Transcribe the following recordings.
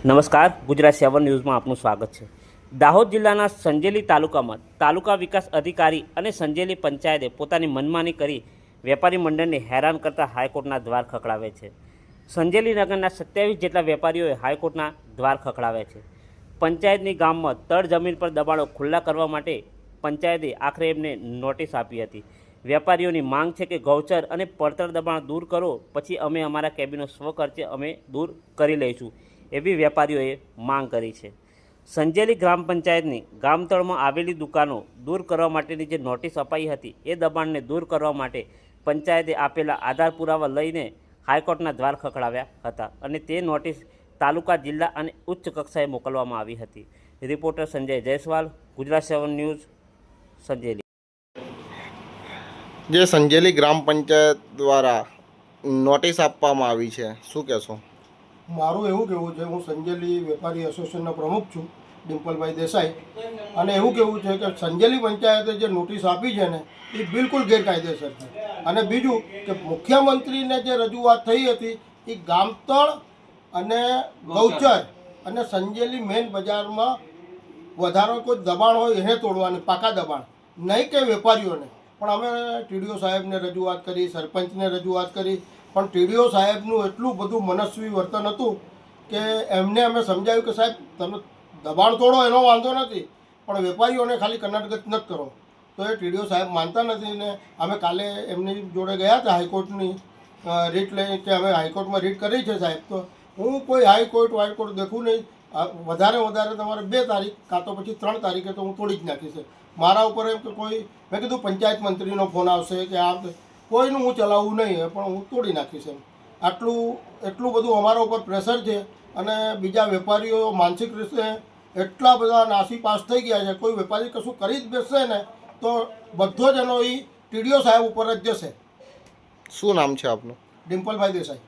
નમસ્કાર, ગુજરાત 7 ન્યૂઝમાં આપનું સ્વાગત છે। દાહોદ જિલ્લાના સંજેલી તાલુકામાં તાલુકા વિકાસ અધિકારી અને સંજેલી પંચાયતે પોતાની મનમાની કરી વેપારી મંડળને હેરાન કરતા હાઈકોર્ટના દ્વાર ખખડાવે છે। સંજેલી નગરના 27 જેટલા વેપારીઓએ હાઈકોર્ટના દ્વાર ખખડાવ્યા છે। પંચાયતની ગામમાં તળ જમીન પર દબાણો ખુલ્લા કરવા માટે પંચાયતે આખરે એમને નોટિસ આપી હતી। વેપારીઓની માંગ છે કે ગૌચર અને પડતર દબાણ દૂર કરો, પછી અમે અમારા કેબિનો સ્વખર્ચે અમે દૂર કરી લઈશું, એવી વેપારીઓએ માંગ કરી છે। સંજેલી ગ્રામ પંચાયતની ગામતળમાં આવેલી દુકાનો દૂર કરવા માટેની જે નોટિસ અપાઈ હતી એ દબાણને દૂર કરવા માટે પંચાયતે આપેલા આધાર પુરાવા લઈને હાઈકોર્ટના દ્વાર ખખડાવ્યા હતા અને તે નોટિસ તાલુકા, જિલ્લા અને ઉચ્ચ કક્ષાએ મોકલવામાં આવી હતી। Reporter Sanjay Jaiswal, Gujarat 7 news, Sanjeli. જે સંજેલી ગ્રામ પંચાયત દ્વારા નોટિસ આપવામાં આવી છે, શું કહેશો? મારું એવું કહેવું છે, હું સંજેલી વેપારી એસોસિએશનનો પ્રમુખ છું, ડિમ્પલભાઈ દેસાઈ, અને એવું કહેવું છે કે સંજેલી પંચાયતે જે નોટિસ આપી છે ને એ બિલકુલ ગેરકાયદેસર છે। અને બીજું કે મુખ્યમંત્રીને જે રજૂઆત થઈ હતી એ ગામતળ અને ગૌચર અને સંજેલી મેઇન બજારમાં વધારો કોઈ દબાણ હોય એને તોડવાની, પાકા દબાણ નહીં કે વેપારીઓને। પણ અમે ટીડીઓ સાહેબને રજૂઆત કરી, સરપંચને રજૂઆત કરી, પણ ટીડીઓ સાહેબનું એટલું બધું મનસ્વી વર્તન હતું કે એમને અમે સમજાવ્યું કે સાહેબ તમે દબાણ તોડો એનો વાંધો નથી, પણ વેપારીઓને ખાલી કનડગત ન કરો। તો એ ટીડીઓ સાહેબ માનતા નથી ને અમે કાલે એમની જોડે ગયા હતા હાઈકોર્ટની રીટ લઈ કે અમે હાઈકોર્ટમાં રીટ કરી છે સાહેબ। તો હું કોઈ હાઈકોર્ટ દેખું નહીં, વધારે તમારે 2 તારીખ કાં તો પછી 3 તારીખે તો હું તોડી જ નાખીશ। મારા ઉપર એમ કે કોઈ, મેં કીધું પંચાયત મંત્રીનો ફોન આવશે કે આ કોઈનું હું ચલાવવું નહીં, પણ હું તોડી નાખીશ એમ। એટલું બધું અમારા ઉપર પ્રેશર છે અને બીજા વેપારીઓ માનસિક રીતે એટલા બધા નાસી પાસ થઈ ગયા છે, કોઈ વેપારી કશું કરી જ બેસશે ને તો બધો જ એનો એ ટીડીઓ સાહેબ ઉપર જ જશે। શું નામ છે આપનું? ડિમ્પલભાઈ દેસાઈ।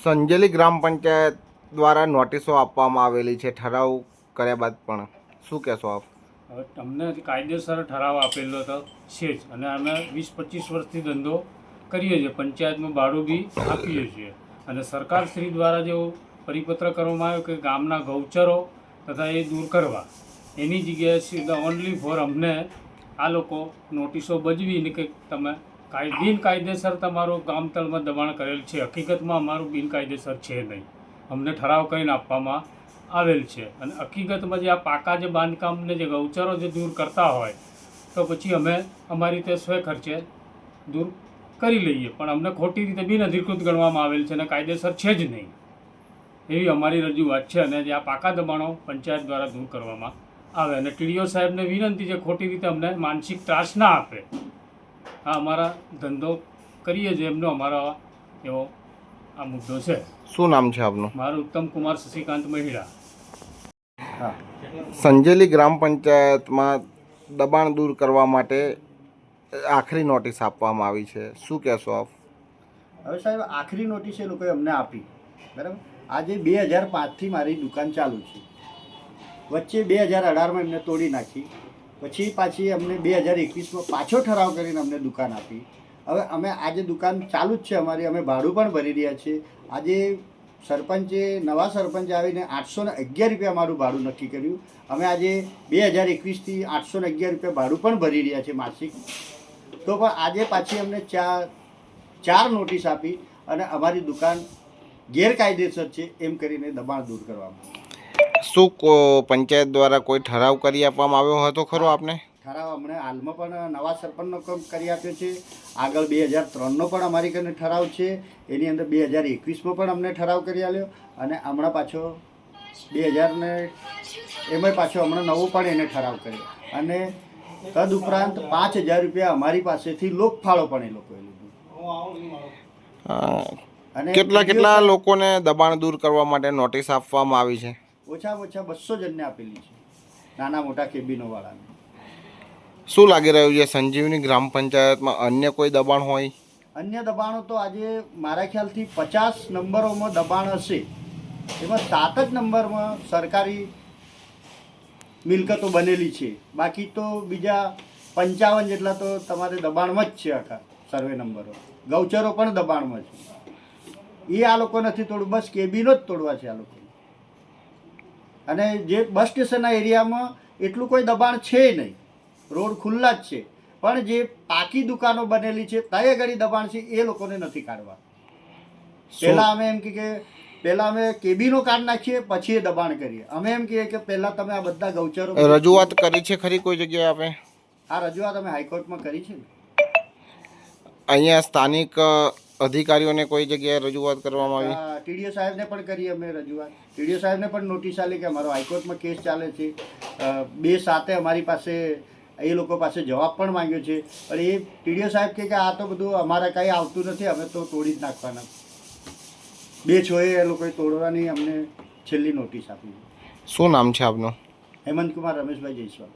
સંજેલી ગ્રામ પંચાયત દ્વારા નોટિસો આપવામાં આવેલી છે ઠરાવ કર્યા બાદ, પણ શું કહેશો આપ? હવે અમને કાયદેસર ઠરાવ આપેલો તો છે જ, અને અમે 20-25 વર્ષથી ધંધો કરીએ છીએ, પંચાયતમાં ભાડું બી આપીએ છીએ, અને સરકારશ્રી દ્વારા જેવો પરિપત્ર કરવામાં આવ્યો કે ગામના ગૌચરો તથા એ દૂર કરવા, એની જગ્યાએ સીધા ઓનલી ફોર અમને આ લોકો નોટિસો બજવીને કે તમે બિનકાયદેસર તમારું ગામતળમાં દબાણ કરેલ છે, હકીકતમાં અમારું બિનકાયદેસર છે નહીં, અમને ઠરાવ કરીને આપવામાં આવેલ છે। અને હકીકતમાં જે આ પાકા જે બાંધકામને જે ગૌચરો જે દૂર કરતા હોય તો પછી અમે અમારી રીતે સ્વ ખર્ચે દૂર કરી લઈએ, પણ અમને ખોટી રીતે બિનઅધિકૃત ગણવામાં આવેલ છે અને કાયદેસર છે જ નહીં, એવી અમારી રજૂઆત છે। અને જે આ પાકા દબાણો પંચાયત દ્વારા દૂર કરવામાં આવે, અને ટીડીઓ સાહેબને વિનંતી છે ખોટી રીતે અમને માનસિક ત્રાસ ના આપે। આ અમારા ધંધો કરીએ છીએ એમનો અમારો એવો આ મુદ્દો છે। શું નામ છે આપનું? મારું ઉત્તમ કુમાર શશિકાંત મહિડા। સંજેલી ગ્રામ પંચાયતમાં દબાણ દૂર કરવા માટે આખરી નોટિસ આપવામાં આવી છે, શું કહેશો આપ? હવે સાહેબ આખરી નોટિસ એ લોકોએ અમને આપી, બરાબર। આજે 2005થી મારી દુકાન ચાલુ છે, વચ્ચે 2018માં એમને તોડી નાખી, પછી પાછી અમને 2021માં પાછો ઠરાવ કરીને અમને દુકાન આપી। હવે અમે આજે દુકાન ચાલુ જ છે અમારી, અમે ભાડું પણ ભરી રહ્યા છીએ। આજે નવા સરપંચ આવીને 811 રૂપિયા અમારું ભાડું નક્કી કર્યું, અમે આજે 2021થી 811 રૂપિયા ભાડું પણ ભરી રહ્યા છીએ માસિક। તો પણ આજે પાછી અમને ચાર નોટિસ આપી અને અમારી દુકાન ગેરકાયદેસર છે એમ કરીને દબાણ દૂર કરવામાં। શું પંચાયત દ્વારા કોઈ ઠરાવ કરી આપવામાં આવ્યો હતો ખરો આપને? ઠરાવ અમને હાલમાં પણ નવા સરપંચનો કરી આપ્યો છે, આગળ 2003નો પણ અમારી કને ઠરાવ છે, એની અંદર 2021માં પણ અમને ઠરાવ કરી આપ્યો, અને હમણાં પાછો 2000 ને એમાંય પાછો હમણાં નવો પણ એને ઠરાવ કર્યો, અને તદુપરાંત 5000 રૂપિયા અમારી પાસેથી લોકફાળો પણ એ લોકોએ લીધું। અને કેટલા લોકોને દબાણ દૂર કરવા માટે નોટિસ આપવામાં આવી છે? ઓછામાં ઓછા 200 જણને આપેલી છે, નાના મોટા કેબિનોવાળાને। શું લાગી રહ્યું છે, સંજીવની ગ્રામ પંચાયતમાં અન્ય કોઈ દબાણ હોય? અન્ય દબાણો તો આજે મારા ખ્યાલથી 50 નંબરોમાં દબાણ હશે, એમાં 7 જ નંબરમાં સરકારી મિલકતો બનેલી છે, બાકી તો બીજા 55 જેટલા તો તમારે દબાણમાં જ છે, આખા સર્વે નંબરો, ગૌચરો પણ દબાણમાં છે। એ આ લોકો નથી તોડવું, બસ કેબિનો જ તોડવા છે આ લોકો. અને જે બસ સ્ટેશનના એરિયામાં એટલું કોઈ દબાણ છે નહીં, રોડ ખુલ્લા જ છે, પણ જે પાકી દુકાનો બનેલી છે ત્યાં આગળ દબાણ છે એ લોકોને નથી કાઢવા. પહેલાં અમે એમ કે પહેલાં અમે કેબિનો કાઢ નાખીએ પછી એ દબાણ કરીએ. અમે એમ કહીએ કે પહેલાં તમે આ બધા ગૌચરો રજૂઆત કરી છે ખરી કોઈ જગ્યાએ આપે? આ રજૂઆત અમે હાઈકોર્ટમાં કરી છે ને. અહીંયા સ્થાનિક અધિકારીઓને કોઈ જગ્યાએ રજૂઆત કરવામાં આવી? ટીડીઓ સાહેબને પણ કરી અમે રજૂઆત. ટીડીઓ સાહેબને પણ નોટિસ આલી કે અમારો હાઈકોર્ટમાં કેસ ચાલે છે. 2/7 અમારી પાસે એ લોકો પાસે જવાબ પણ માંગ્યો છે, પણ એ ટીડીઓ સાહેબ કે આ તો બધું અમારે કાંઈ આવતું નથી, અમે તો તોડી જ નાખવાના. 2/6 એ લોકોએ તોડવાની અમને છેલ્લી નોટિસ આપી. શું નામ છે આપનું? હેમંતકુમાર રમેશભાઈ જયસ્વાલ.